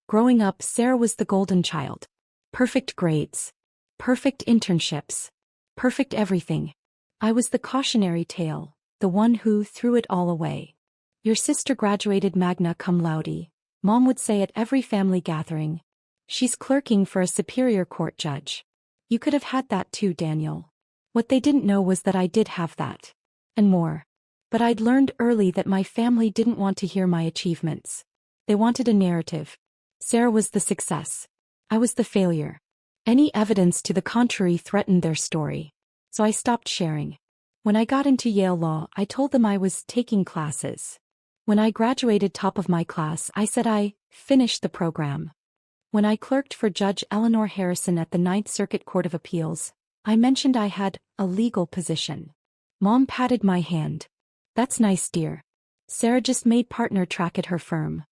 Growing up, Sarah was the golden child. Perfect grades. Perfect internships. Perfect everything. I was the cautionary tale, the one who threw it all away. Your sister graduated magna cum laude, Mom would say at every family gathering. She's clerking for a superior court judge. You could have had that too, Daniel. What they didn't know was that I did have that. And more. But I'd learned early that my family didn't want to hear my achievements. They wanted a narrative. Sarah was the success. I was the failure. Any evidence to the contrary threatened their story. So I stopped sharing. When I got into Yale Law, I told them I was taking classes. When I graduated top of my class, I said I finished the program. When I clerked for Judge Eleanor Harrison at the Ninth Circuit Court of Appeals, I mentioned I had a legal position. Mom patted my hand. That's nice, dear. Sarah just made partner track at her firm.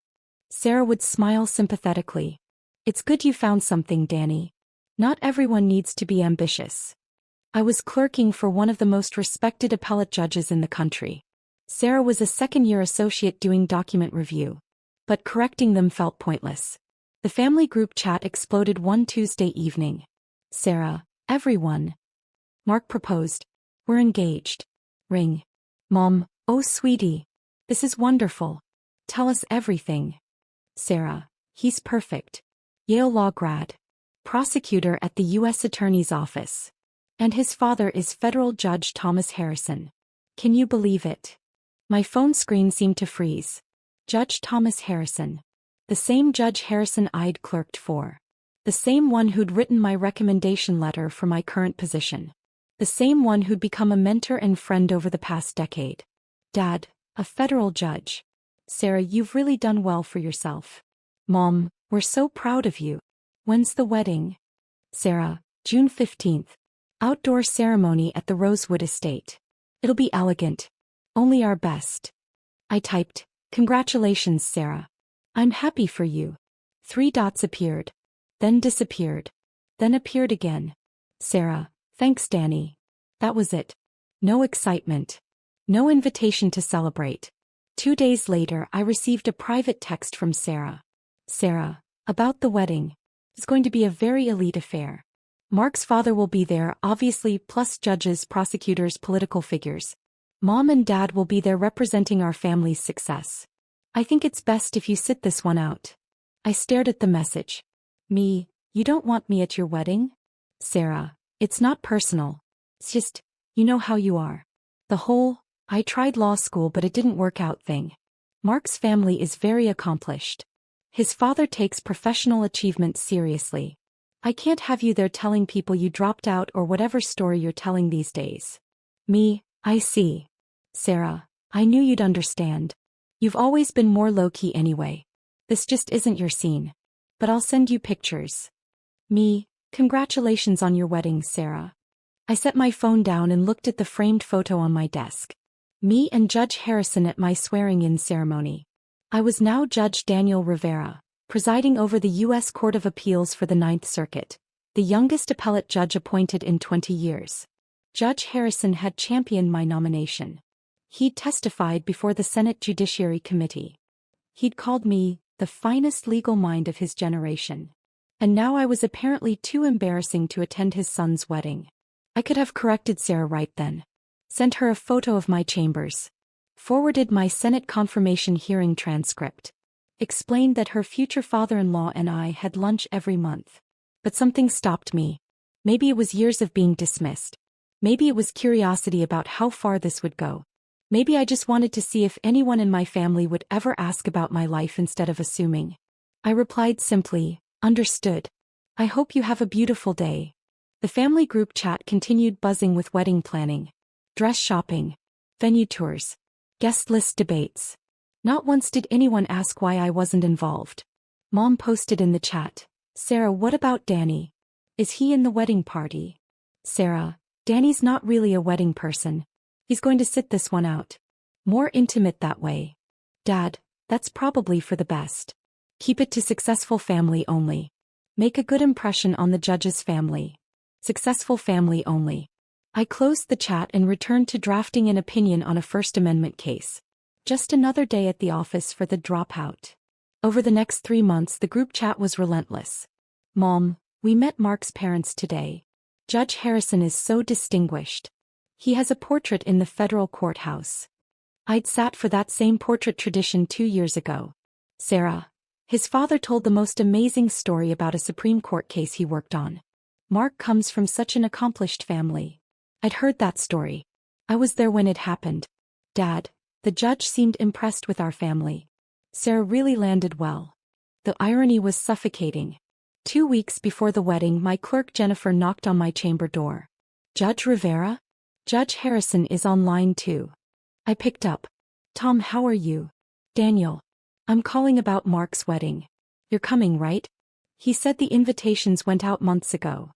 Sarah would smile sympathetically. It's good you found something, Danny. Not everyone needs to be ambitious. I was clerking for one of the most respected appellate judges in the country. Sarah was a second-year associate doing document review. But correcting them felt pointless. The family group chat exploded one Tuesday evening. Sarah, everyone. Mark proposed. We're engaged. Ring. Mom, oh sweetie. This is wonderful. Tell us everything. Sarah, he's perfect. Yale Law grad. Prosecutor at the U.S. Attorney's Office. And his father is Federal Judge Thomas Harrison. Can you believe it? My phone screen seemed to freeze. Judge Thomas Harrison. The same Judge Harrison I'd clerked for. The same one who'd written my recommendation letter for my current position. The same one who'd become a mentor and friend over the past decade. Dad, a federal judge. Sarah, you've really done well for yourself. Mom, we're so proud of you. When's the wedding? Sarah, June 15th. Outdoor ceremony at the Rosewood Estate. It'll be elegant. Only our best. I typed, congratulations, Sarah. I'm happy for you. 3 dots appeared. Then disappeared. Then appeared again. Sarah, thanks, Danny. That was it. No excitement. No invitation to celebrate. 2 days later, I received a private text from Sarah. Sarah, about the wedding. It's going to be a very elite affair. Mark's father will be there, obviously, plus judges, prosecutors, political figures. Mom and Dad will be there representing our family's success. I think it's best if you sit this one out. I stared at the message. Me, you don't want me at your wedding? Sarah, it's not personal. It's just, you know how you are. The whole, I tried law school but it didn't work out thing. Mark's family is very accomplished. His father takes professional achievement seriously. I can't have you there telling people you dropped out or whatever story you're telling these days. Me, I see. Sarah, I knew you'd understand. You've always been more low-key anyway. This just isn't your scene. But I'll send you pictures. Me, congratulations on your wedding, Sarah. I set my phone down and looked at the framed photo on my desk. Me and Judge Harrison at my swearing-in ceremony. I was now Judge Daniel Rivera, presiding over the U.S. Court of Appeals for the Ninth Circuit, the youngest appellate judge appointed in 20 years. Judge Harrison had championed my nomination. He'd testified before the Senate Judiciary Committee. He'd called me the finest legal mind of his generation. And now I was apparently too embarrassing to attend his son's wedding. I could have corrected Sarah right then. Sent her a photo of my chambers. Forwarded my Senate confirmation hearing transcript. Explained that her future father-in-law and I had lunch every month. But something stopped me. Maybe it was years of being dismissed. Maybe it was curiosity about how far this would go. Maybe I just wanted to see if anyone in my family would ever ask about my life instead of assuming. I replied simply, understood. I hope you have a beautiful day. The family group chat continued buzzing with wedding planning, dress shopping, venue tours, guest list debates. Not once did anyone ask why I wasn't involved. Mom posted in the chat, Sarah, what about Danny? Is he in the wedding party? Sarah, Danny's not really a wedding person. He's going to sit this one out. More intimate that way. Dad, that's probably for the best. Keep it to successful family only. Make a good impression on the judge's family. Successful family only. I closed the chat and returned to drafting an opinion on a First Amendment case. Just another day at the office for the dropout. Over the next 3 months, the group chat was relentless. Mom, we met Mark's parents today. Judge Harrison is so distinguished. He has a portrait in the federal courthouse. I'd sat for that same portrait tradition 2 years ago. Sarah. His father told the most amazing story about a Supreme Court case he worked on. Mark comes from such an accomplished family. I'd heard that story. I was there when it happened. Dad, the judge seemed impressed with our family. Sarah really landed well. The irony was suffocating. 2 weeks before the wedding, my clerk Jennifer knocked on my chamber door. Judge Rivera? Judge Harrison is online too. I picked up. Tom, how are you? Daniel. I'm calling about Mark's wedding. You're coming, right? He said the invitations went out months ago.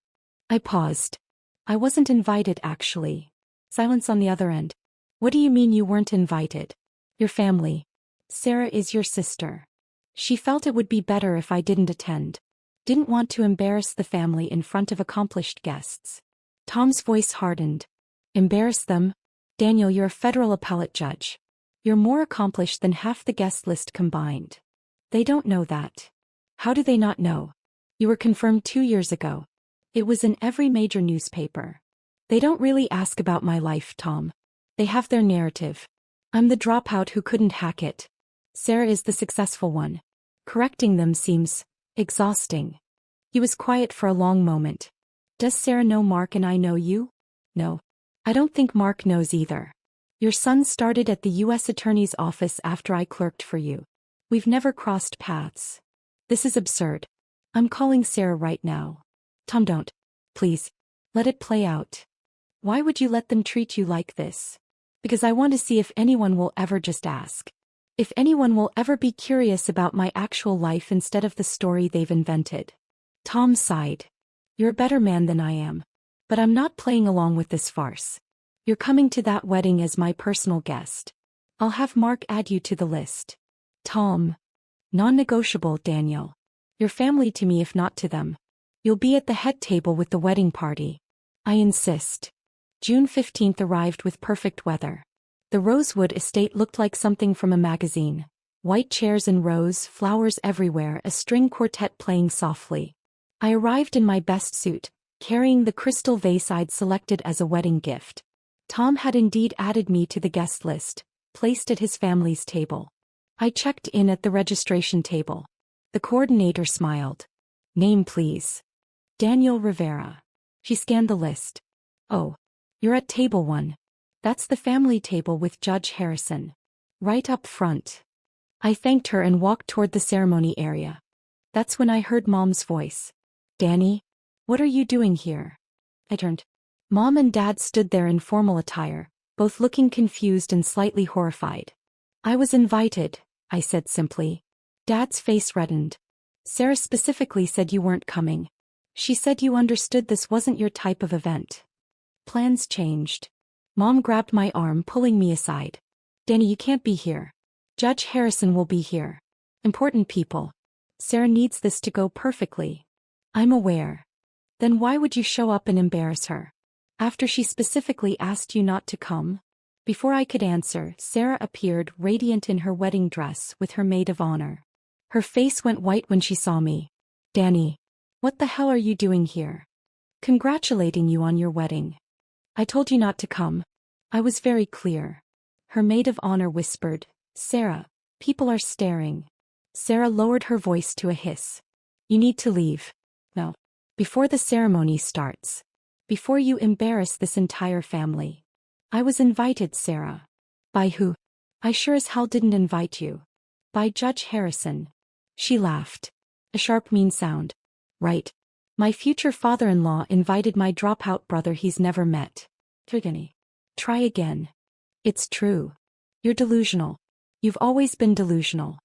I paused. I wasn't invited, actually. Silence on the other end. What do you mean you weren't invited? Your family. Sarah is your sister. She felt it would be better if I didn't attend. Didn't want to embarrass the family in front of accomplished guests. Tom's voice hardened. Embarrass them? Daniel, you're a federal appellate judge. You're more accomplished than half the guest list combined. They don't know that. How do they not know? You were confirmed 2 years ago. It was in every major newspaper. They don't really ask about my life, Tom. They have their narrative. I'm the dropout who couldn't hack it. Sarah is the successful one. Correcting them seems exhausting. He was quiet for a long moment. Does Sarah know Mark and I know you? No. I don't think Mark knows either. Your son started at the U.S. Attorney's office after I clerked for you. We've never crossed paths. This is absurd. I'm calling Sarah right now. Tom, don't. Please. Let it play out. Why would you let them treat you like this? Because I want to see if anyone will ever just ask. If anyone will ever be curious about my actual life instead of the story they've invented. Tom sighed. You're a better man than I am. But I'm not playing along with this farce. You're coming to that wedding as my personal guest. I'll have Mark add you to the list. Tom. Non-negotiable, Daniel. You're family to me if not to them. You'll be at the head table with the wedding party. I insist. June 15th arrived with perfect weather. The Rosewood estate looked like something from a magazine. White chairs in rows, flowers everywhere, a string quartet playing softly. I arrived in my best suit, carrying the crystal vase I'd selected as a wedding gift. Tom had indeed added me to the guest list, placed at his family's table. I checked in at the registration table. The coordinator smiled. Name, please. Daniel Rivera. She scanned the list. Oh. You're at table 1. That's the family table with Judge Harrison. Right up front. I thanked her and walked toward the ceremony area. That's when I heard Mom's voice. Danny? What are you doing here? I turned. Mom and Dad stood there in formal attire, both looking confused and slightly horrified. I was invited, I said simply. Dad's face reddened. Sarah specifically said you weren't coming. She said you understood this wasn't your type of event. Plans changed. Mom grabbed my arm, pulling me aside. Danny, you can't be here. Judge Harrison will be here. Important people. Sarah needs this to go perfectly. I'm aware. Then why would you show up and embarrass her? After she specifically asked you not to come? Before I could answer, Sarah appeared, radiant in her wedding dress with her maid of honor. Her face went white when she saw me. Danny. What the hell are you doing here? Congratulating you on your wedding. I told you not to come. I was very clear. Her maid of honor whispered, Sarah, people are staring. Sarah lowered her voice to a hiss. You need to leave. No. Before the ceremony starts. Before you embarrass this entire family. I was invited, Sarah. By who? I sure as hell didn't invite you. By Judge Harrison. She laughed. A sharp, mean sound. Right. My future father-in-law invited my dropout brother he's never met. Try again. It's true. You're delusional. You've always been delusional.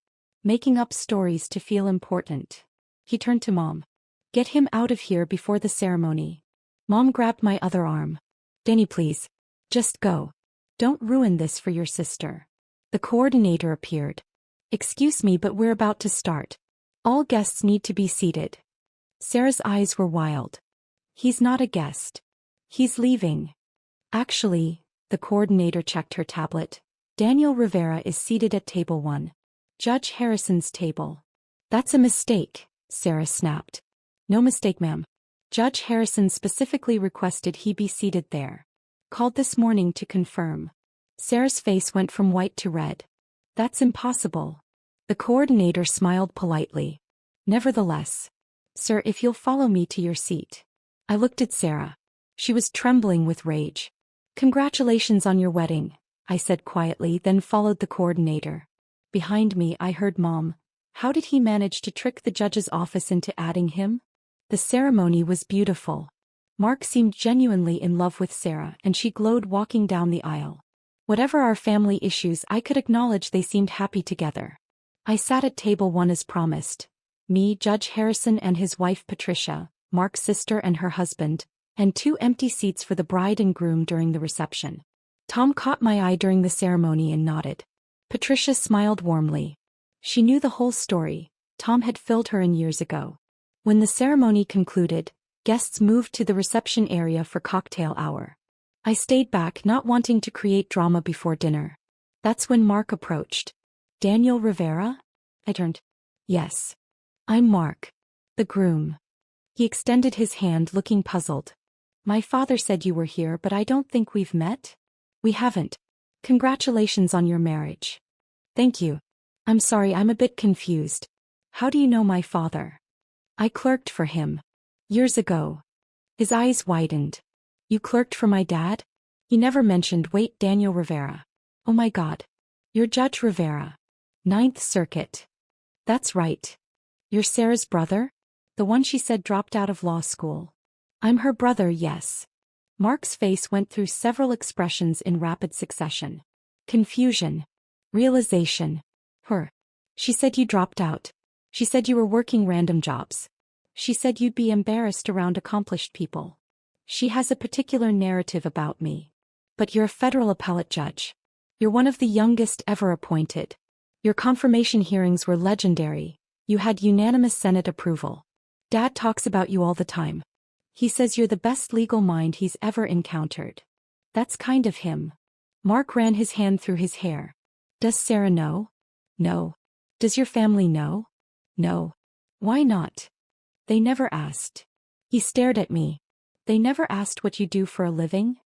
Making up stories to feel important. He turned to Mom. Get him out of here before the ceremony. Mom grabbed my other arm. Danny, please. Just go. Don't ruin this for your sister. The coordinator appeared. Excuse me, but we're about to start. All guests need to be seated. Sarah's eyes were wild. He's not a guest. He's leaving. Actually, the coordinator checked her tablet. Daniel Rivera is seated at table 1. Judge Harrison's table. That's a mistake, Sarah snapped. No mistake, ma'am. Judge Harrison specifically requested he be seated there. Called this morning to confirm. Sarah's face went from white to red. That's impossible. The coordinator smiled politely. Nevertheless. Sir, if you'll follow me to your seat. I looked at Sarah. She was trembling with rage. Congratulations on your wedding, I said quietly, then followed the coordinator. Behind me I heard Mom. How did he manage to trick the judge's office into adding him? The ceremony was beautiful. Mark seemed genuinely in love with Sarah, and she glowed walking down the aisle. Whatever our family issues, I could acknowledge they seemed happy together. I sat at table 1 as promised. Me, Judge Harrison and his wife Patricia, Mark's sister and her husband, and 2 empty seats for the bride and groom during the reception. Tom caught my eye during the ceremony and nodded. Patricia smiled warmly. She knew the whole story. Tom had filled her in years ago. When the ceremony concluded, guests moved to the reception area for cocktail hour. I stayed back, not wanting to create drama before dinner. That's when Mark approached. Daniel Rivera? I turned. Yes. I'm Mark. The groom. He extended his hand, looking puzzled. My father said you were here, but I don't think we've met. We haven't. Congratulations on your marriage. Thank you. I'm sorry, I'm a bit confused. How do you know my father? I clerked for him. Years ago. His eyes widened. You clerked for my dad? He never mentioned. Wait, Daniel Rivera. Oh my God. You're Judge Rivera. 9th Circuit. That's right. You're Sarah's brother? The one she said dropped out of law school. I'm her brother, yes. Mark's face went through several expressions in rapid succession. Confusion. Realization. Her. She said you dropped out. She said you were working random jobs. She said you'd be embarrassed around accomplished people. She has a particular narrative about me. But you're a federal appellate judge. You're one of the youngest ever appointed. Your confirmation hearings were legendary. You had unanimous Senate approval. Dad talks about you all the time. He says you're the best legal mind he's ever encountered. That's kind of him. Mark ran his hand through his hair. Does Sarah know? No. Does your family know? No. Why not? They never asked. He stared at me. They never asked what you do for a living?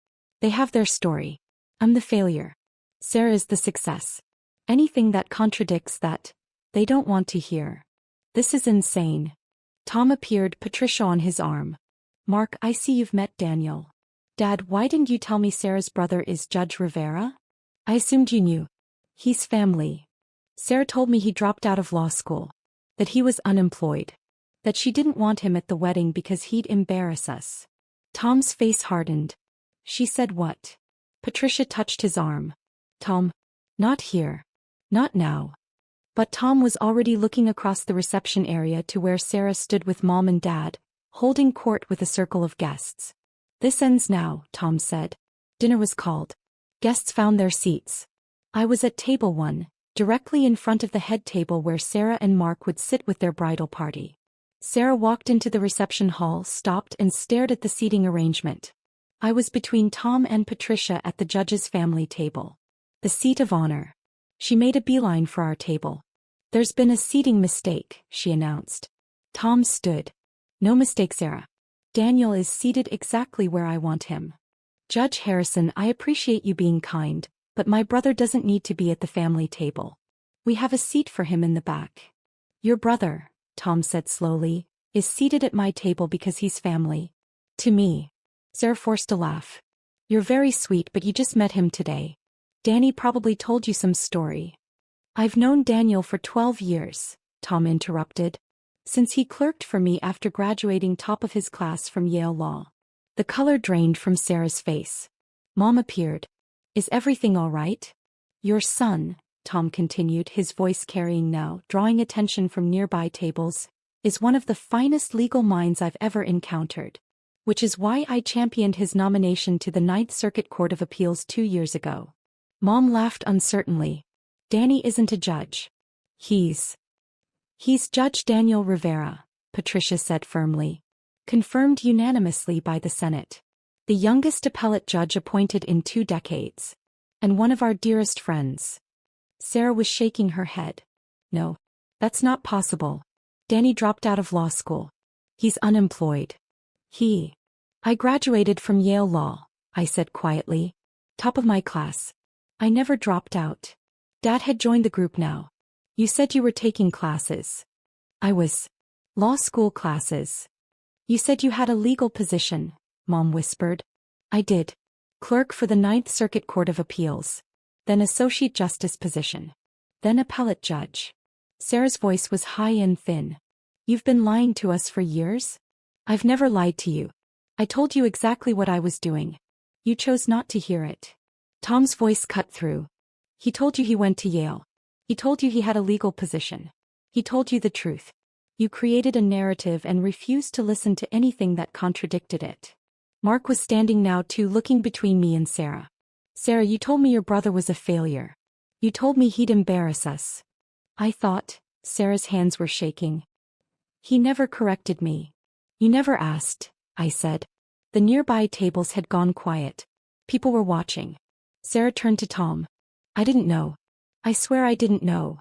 They have their story. I'm the failure. Sarah is the success. Anything that contradicts that, they don't want to hear. This is insane. Tom appeared, Patricia on his arm. Mark, I see you've met Daniel. Dad, why didn't you tell me Sarah's brother is Judge Rivera? I assumed you knew. He's family. Sarah told me he dropped out of law school. That he was unemployed. That she didn't want him at the wedding because he'd embarrass us. Tom's face hardened. She said what? Patricia touched his arm. Tom. Not here. Not now. But Tom was already looking across the reception area to where Sarah stood with Mom and Dad, holding court with a circle of guests. This ends now, Tom said. Dinner was called. Guests found their seats. I was at table 1, directly in front of the head table where Sarah and Mark would sit with their bridal party. Sarah walked into the reception hall, stopped and stared at the seating arrangement. I was between Tom and Patricia at the judge's family table. The seat of honor. She made a beeline for our table. There's been a seating mistake, she announced. Tom stood. No mistake, Sarah. Daniel is seated exactly where I want him. Judge Harrison, I appreciate you being kind, but my brother doesn't need to be at the family table. We have a seat for him in the back. Your brother, Tom said slowly, is seated at my table because he's family. To me. Sarah forced a laugh. You're very sweet, but you just met him today. Danny probably told you some story. I've known Daniel for 12 years, Tom interrupted. Since he clerked for me after graduating top of his class from Yale Law. The color drained from Sarah's face. Mom appeared. Is everything all right? Your son, Tom continued, his voice carrying now, drawing attention from nearby tables, is one of the finest legal minds I've ever encountered. Which is why I championed his nomination to the 9th Circuit Court of Appeals 2 years ago. Mom laughed uncertainly. Danny isn't a judge. He's Judge Daniel Rivera, Patricia said firmly. Confirmed unanimously by the Senate. The youngest appellate judge appointed in 2 decades. And one of our dearest friends. Sarah was shaking her head. No. That's not possible. Danny dropped out of law school. He's unemployed. I graduated from Yale Law, I said quietly. Top of my class. I never dropped out. Dad had joined the group now. You said you were taking classes. I was. Law school classes. You said you had a legal position, Mom whispered. I did. Clerk for the Ninth Circuit Court of Appeals. Then Associate Justice position. Then Appellate Judge. Sarah's voice was high and thin. You've been lying to us for years? I've never lied to you. I told you exactly what I was doing. You chose not to hear it. Tom's voice cut through. He told you he went to Yale. He told you he had a legal position. He told you the truth. You created a narrative and refused to listen to anything that contradicted it. Mark was standing now too, looking between me and Sarah. Sarah, you told me your brother was a failure. You told me he'd embarrass us. I thought. Sarah's hands were shaking. He never corrected me. You never asked, I said. The nearby tables had gone quiet. People were watching. Sarah turned to Tom. I didn't know. I swear I didn't know.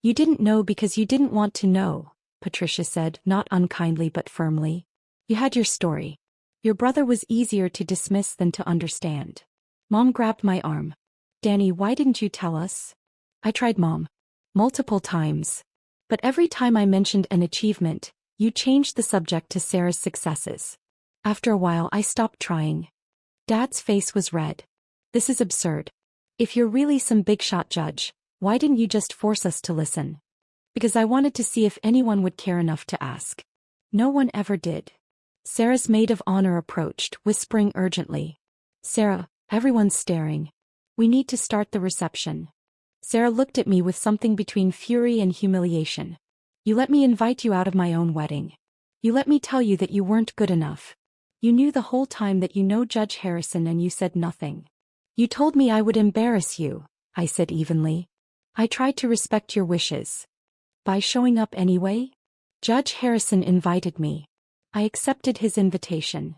You didn't know because you didn't want to know, Patricia said, not unkindly but firmly. You had your story. Your brother was easier to dismiss than to understand. Mom grabbed my arm. Danny, why didn't you tell us? I tried, Mom. Multiple times. But every time I mentioned an achievement, you changed the subject to Sarah's successes. After a while I stopped trying. Dad's face was red. This is absurd. If you're really some big-shot judge, why didn't you just force us to listen? Because I wanted to see if anyone would care enough to ask. No one ever did. Sarah's maid of honor approached, whispering urgently. Sarah, everyone's staring. We need to start the reception. Sarah looked at me with something between fury and humiliation. You let me invite you out of my own wedding. You let me tell you that you weren't good enough. You knew the whole time that you know Judge Harrison and you said nothing. You told me I would embarrass you, I said evenly. I tried to respect your wishes. By showing up anyway? Judge Harrison invited me. I accepted his invitation.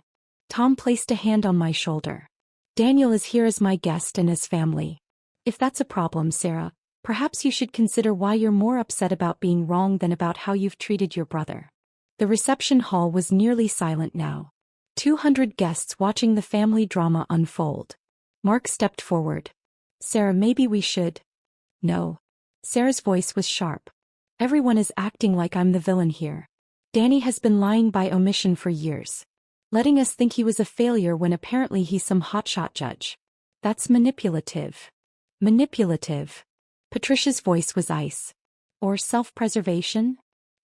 Tom placed a hand on my shoulder. Daniel is here as my guest and as family. If that's a problem, Sarah, perhaps you should consider why you're more upset about being wrong than about how you've treated your brother. The reception hall was nearly silent now. 200 guests watching the family drama unfold. Mark stepped forward. Sarah, maybe we should. No. Sarah's voice was sharp. Everyone is acting like I'm the villain here. Danny has been lying by omission for years. Letting us think he was a failure when apparently he's some hotshot judge. That's manipulative. Manipulative. Patricia's voice was ice. Or self-preservation?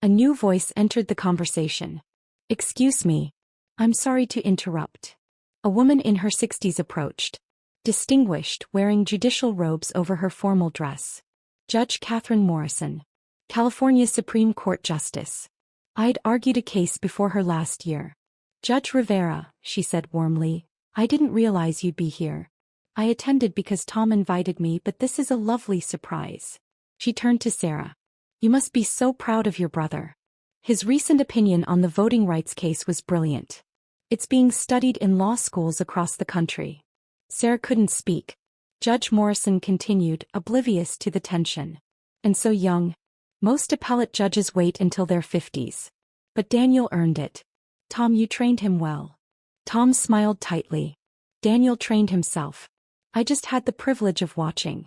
A new voice entered the conversation. Excuse me. I'm sorry to interrupt. A woman in her 60s approached. Distinguished, wearing judicial robes over her formal dress. Judge Catherine Morrison. California Supreme Court Justice. I'd argued a case before her last year. Judge Rivera, she said warmly, I didn't realize you'd be here. I attended because Tom invited me, but this is a lovely surprise. She turned to Sarah. You must be so proud of your brother. His recent opinion on the voting rights case was brilliant. It's being studied in law schools across the country. Sarah couldn't speak. Judge Morrison continued, oblivious to the tension. And so young. Most appellate judges wait until their 50s. But Daniel earned it. Tom, you trained him well. Tom smiled tightly. Daniel trained himself. I just had the privilege of watching.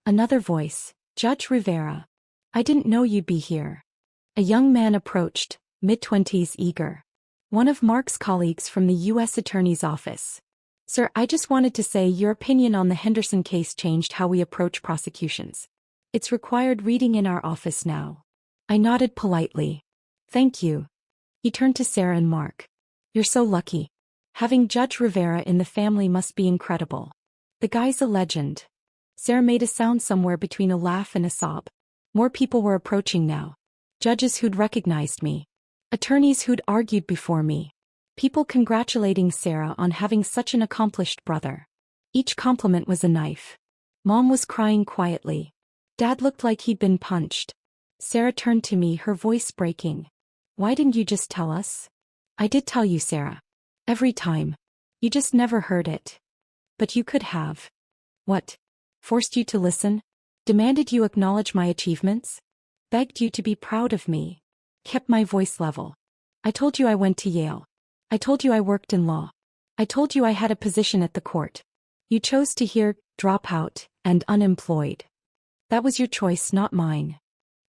Another voice. Judge Rivera. I didn't know you'd be here. A young man approached, mid-20s, eager. One of Mark's colleagues from the U.S. Attorney's Office. Sir, I just wanted to say your opinion on the Henderson case changed how we approach prosecutions. It's required reading in our office now. I nodded politely. Thank you. He turned to Sarah and Mark. You're so lucky. Having Judge Rivera in the family must be incredible. The guy's a legend. Sarah made a sound somewhere between a laugh and a sob. More people were approaching now. Judges who'd recognized me. Attorneys who'd argued before me. People congratulating Sarah on having such an accomplished brother. Each compliment was a knife. Mom was crying quietly. Dad looked like he'd been punched. Sarah turned to me, her voice breaking. Why didn't you just tell us? I did tell you, Sarah. Every time. You just never heard it. But you could have. What? Forced you to listen? Demanded you acknowledge my achievements? Begged you to be proud of me? kept my voice level. I told you I went to Yale. I told you I worked in law. I told you I had a position at the court. You chose to hear dropout and unemployed. That was your choice, not mine.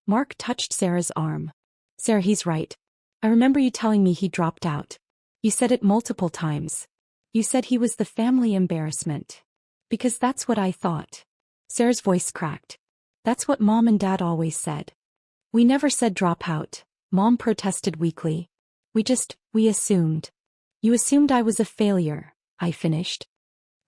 Mark touched Sarah's arm. Sarah, he's right. I remember you telling me he dropped out. You said it multiple times. You said he was the family embarrassment. Because that's what I thought. Sarah's voice cracked. That's what Mom and Dad always said. We never said drop out, Mom protested weakly. We assumed. You assumed I was a failure, I finished.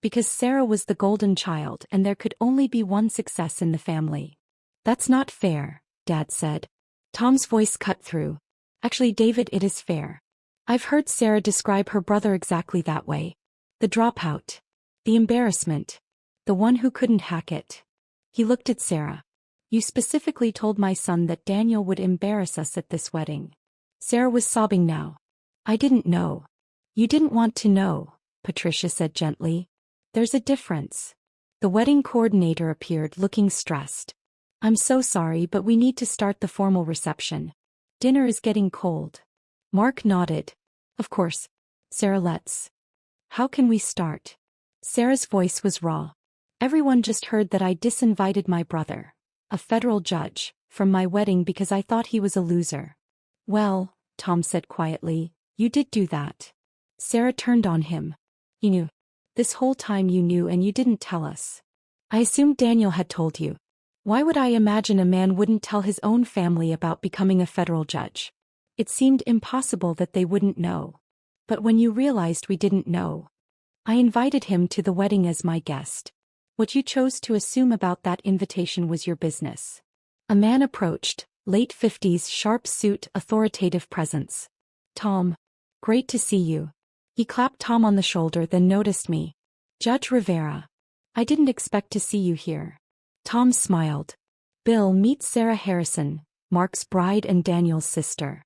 Because Sarah was the golden child and there could only be one success in the family. That's not fair, Dad said. Tom's voice cut through. Actually, David, it is fair. I've heard Sarah describe her brother exactly that way. The dropout. The embarrassment. The one who couldn't hack it. He looked at Sarah. You specifically told my son that Daniel would embarrass us at this wedding. Sarah was sobbing now. I didn't know. You didn't want to know, Patricia said gently. There's a difference. The wedding coordinator appeared, looking stressed. I'm so sorry, but we need to start the formal reception. Dinner is getting cold. Mark nodded. Of course. Sarah, let's. How can we start? Sarah's voice was raw. Everyone just heard that I disinvited my brother, a federal judge, from my wedding because I thought he was a loser. Well, Tom said quietly, you did do that. Sarah turned on him. You knew. This whole time you knew and you didn't tell us. I assumed Daniel had told you. Why would I imagine a man wouldn't tell his own family about becoming a federal judge? It seemed impossible that they wouldn't know. But when you realized we didn't know, I invited him to the wedding as my guest. What you chose to assume about that invitation was your business. A man approached, late 50s, sharp suit, authoritative presence. Tom. Great to see you. He clapped Tom on the shoulder, then noticed me. Judge Rivera. I didn't expect to see you here. Tom smiled. Bill, meet Sarah Harrison, Mark's bride and Daniel's sister.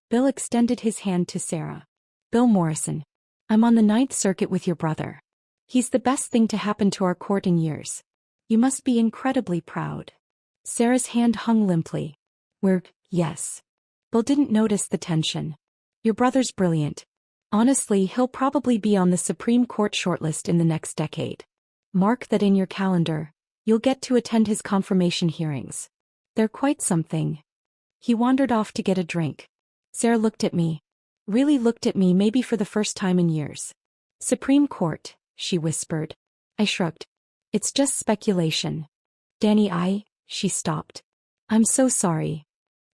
Bill extended his hand to Sarah. Bill Morrison. I'm on the Ninth Circuit with your brother. He's the best thing to happen to our court in years. You must be incredibly proud. Sarah's hand hung limply. Yes. Bill didn't notice the tension. Your brother's brilliant. Honestly, he'll probably be on the Supreme Court shortlist in the next decade. Mark that in your calendar. You'll get to attend his confirmation hearings. They're quite something. He wandered off to get a drink. Sarah looked at me. Really looked at me, maybe for the first time in years. Supreme Court, she whispered. I shrugged. It's just speculation. Danny, she stopped. I'm so sorry.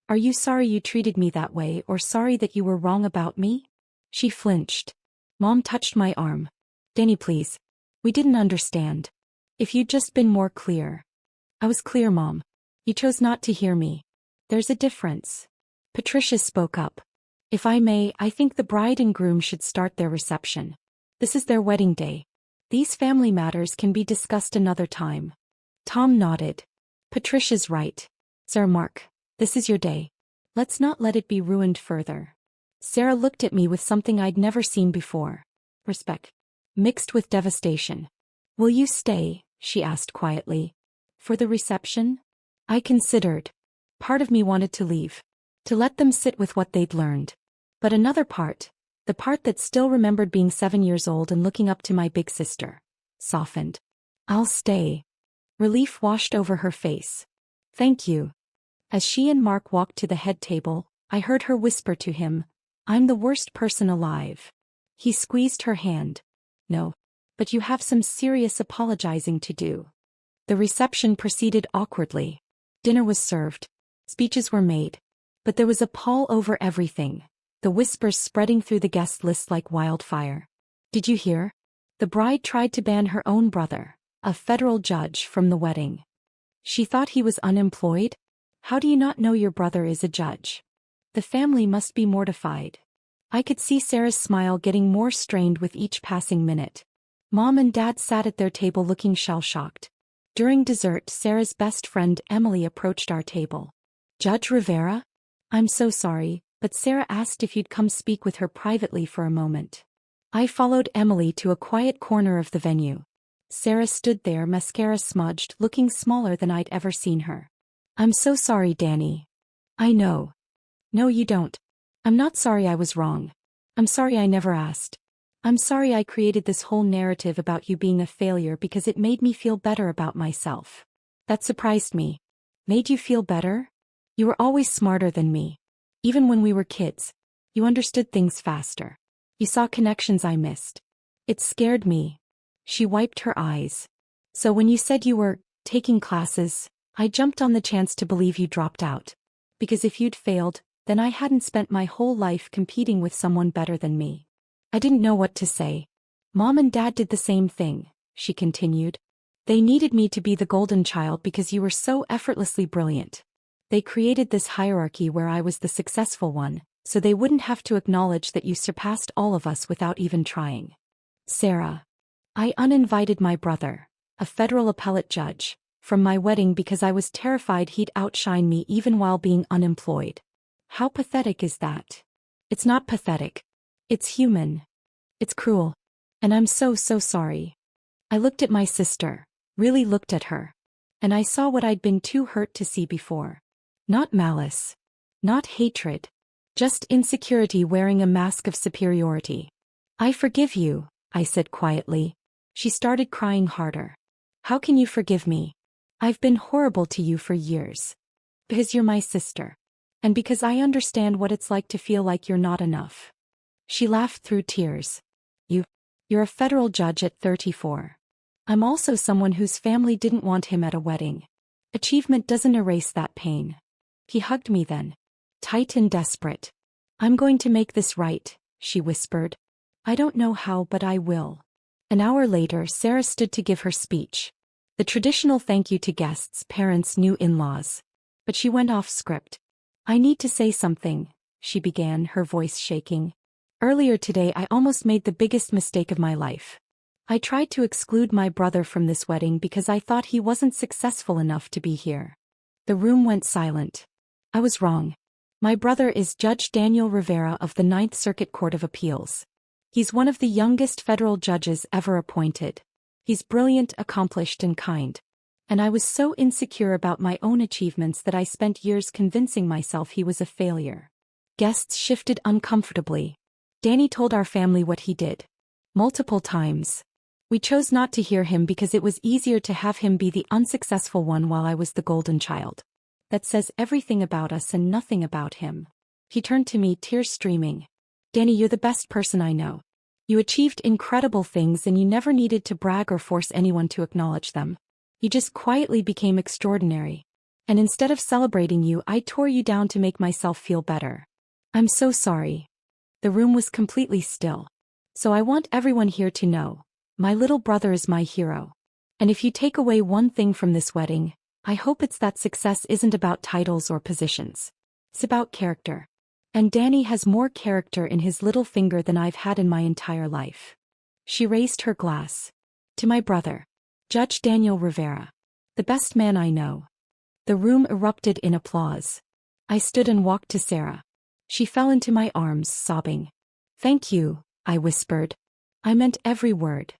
Are you sorry you treated me that way or sorry that you were wrong about me? She flinched. Mom touched my arm. Danny, please. We didn't understand. If you'd just been more clear. I was clear, Mom. You chose not to hear me. There's a difference. Patricia spoke up. If I may, I think the bride and groom should start their reception. This is their wedding day. These family matters can be discussed another time. Tom nodded. Patricia's right. Sir Mark, this is your day. Let's not let it be ruined further. Sarah looked at me with something I'd never seen before. Respect. Mixed with devastation. Will you stay? She asked quietly. For the reception? I considered. Part of me wanted to leave. To let them sit with what they'd learned. But another part, the part that still remembered being 7 years old and looking up to my big sister, softened. I'll stay. Relief washed over her face. Thank you. As she and Mark walked to the head table, I heard her whisper to him, I'm the worst person alive. He squeezed her hand. No. But you have some serious apologizing to do. The reception proceeded awkwardly. Dinner was served. Speeches were made. But there was a pall over everything, the whispers spreading through the guest list like wildfire. Did you hear? The bride tried to ban her own brother, a federal judge, from the wedding. She thought he was unemployed? How do you not know your brother is a judge? The family must be mortified. I could see Sarah's smile getting more strained with each passing minute. Mom and Dad sat at their table looking shell-shocked. During dessert, Sarah's best friend Emily approached our table. Judge Rivera? I'm so sorry, but Sarah asked if you'd come speak with her privately for a moment. I followed Emily to a quiet corner of the venue. Sarah stood there, mascara smudged, looking smaller than I'd ever seen her. I'm so sorry, Danny. I know. No, you don't. I'm not sorry I was wrong. I'm sorry I never asked. I'm sorry I created this whole narrative about you being a failure because it made me feel better about myself. That surprised me. Made you feel better? You were always smarter than me. Even when we were kids. You understood things faster. You saw connections I missed. It scared me. She wiped her eyes. So when you said you were taking classes, I jumped on the chance to believe you dropped out. Because if you'd failed, then I hadn't spent my whole life competing with someone better than me. I didn't know what to say. Mom and Dad did the same thing, she continued. They needed me to be the golden child because you were so effortlessly brilliant. They created this hierarchy where I was the successful one, so they wouldn't have to acknowledge that you surpassed all of us without even trying. Sarah. I uninvited my brother, a federal appellate judge, from my wedding because I was terrified he'd outshine me even while being unemployed. How pathetic is that? It's not pathetic. It's human. It's cruel. And I'm so sorry. I looked at my sister, really looked at her. And I saw what I'd been too hurt to see before. Not malice. Not hatred. Just insecurity wearing a mask of superiority. I forgive you, I said quietly. She started crying harder. How can you forgive me? I've been horrible to you for years. Because you're my sister. And because I understand what it's like to feel like you're not enough. She laughed through tears. You're a federal judge at 34. I'm also someone whose family didn't want him at a wedding. Achievement doesn't erase that pain. He hugged me then. Tight and desperate. I'm going to make this right, she whispered. I don't know how, but I will. An hour later, Sarah stood to give her speech. The traditional thank you to guests, parents, new in-laws. But she went off script. I need to say something, she began, her voice shaking. Earlier today I almost made the biggest mistake of my life. I tried to exclude my brother from this wedding because I thought he wasn't successful enough to be here. The room went silent. I was wrong. My brother is Judge Daniel Rivera of the Ninth Circuit Court of Appeals. He's one of the youngest federal judges ever appointed. He's brilliant, accomplished, and kind. And I was so insecure about my own achievements that I spent years convincing myself he was a failure. Guests shifted uncomfortably. Danny told our family what he did. Multiple times. We chose not to hear him because it was easier to have him be the unsuccessful one while I was the golden child. That says everything about us and nothing about him. He turned to me, tears streaming. Danny, you're the best person I know. You achieved incredible things and you never needed to brag or force anyone to acknowledge them. You just quietly became extraordinary. And instead of celebrating you, I tore you down to make myself feel better. I'm so sorry. The room was completely still. So I want everyone here to know, my little brother is my hero. And if you take away one thing from this wedding, I hope it's that success isn't about titles or positions. It's about character. And Danny has more character in his little finger than I've had in my entire life. She raised her glass. To my brother, Judge Daniel Rivera. The best man I know. The room erupted in applause. I stood and walked to Sarah. She fell into my arms, sobbing. Thank you, I whispered. I meant every word.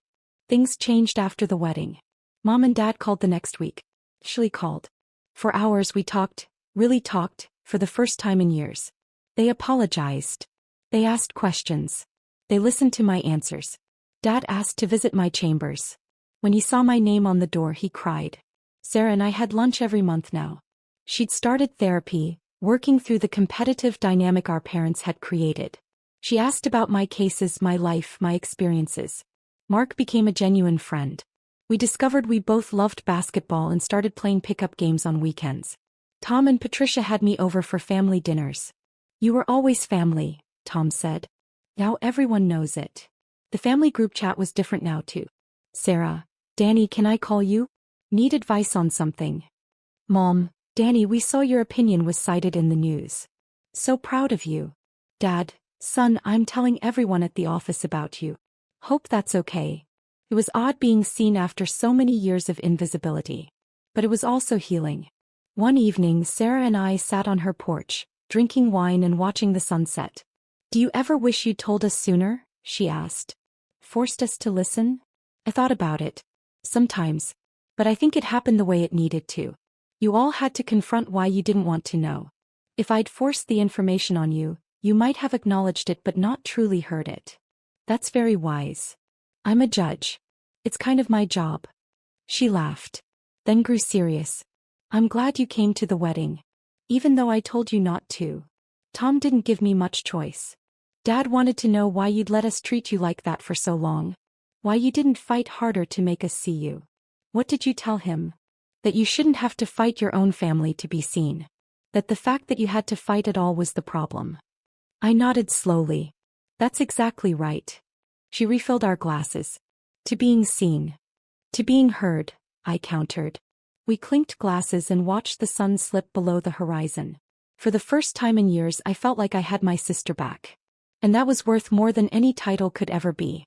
Things changed after the wedding. Mom and Dad called the next week. She called. For hours we talked, really talked, for the first time in years. They apologized. They asked questions. They listened to my answers. Dad asked to visit my chambers. When he saw my name on the door, he cried. Sarah and I had lunch every month now. She'd started therapy, working through the competitive dynamic our parents had created. She asked about my cases, my life, my experiences. Mark became a genuine friend. We discovered we both loved basketball and started playing pickup games on weekends. Tom and Patricia had me over for family dinners. You were always family, Tom said. Now everyone knows it. The family group chat was different now too. Sarah, Danny, can I call you? Need advice on something. Mom, Danny, we saw your opinion was cited in the news. So proud of you. Dad, son, I'm telling everyone at the office about you. Hope that's okay. It was odd being seen after so many years of invisibility. But it was also healing. One evening, Sarah and I sat on her porch, drinking wine and watching the sunset. Do you ever wish you'd told us sooner? She asked. Forced us to listen? I thought about it. Sometimes. But I think it happened the way it needed to. You all had to confront why you didn't want to know. If I'd forced the information on you, you might have acknowledged it but not truly heard it. That's very wise. I'm a judge. It's kind of my job. She laughed. Then grew serious. I'm glad you came to the wedding. Even though I told you not to. Tom didn't give me much choice. Dad wanted to know why you'd let us treat you like that for so long. Why you didn't fight harder to make us see you. What did you tell him? That you shouldn't have to fight your own family to be seen. That the fact that you had to fight at all was the problem. I nodded slowly. That's exactly right. She refilled our glasses. To being seen. To being heard, I countered. We clinked glasses and watched the sun slip below the horizon. For the first time in years I felt like I had my sister back. And that was worth more than any title could ever be.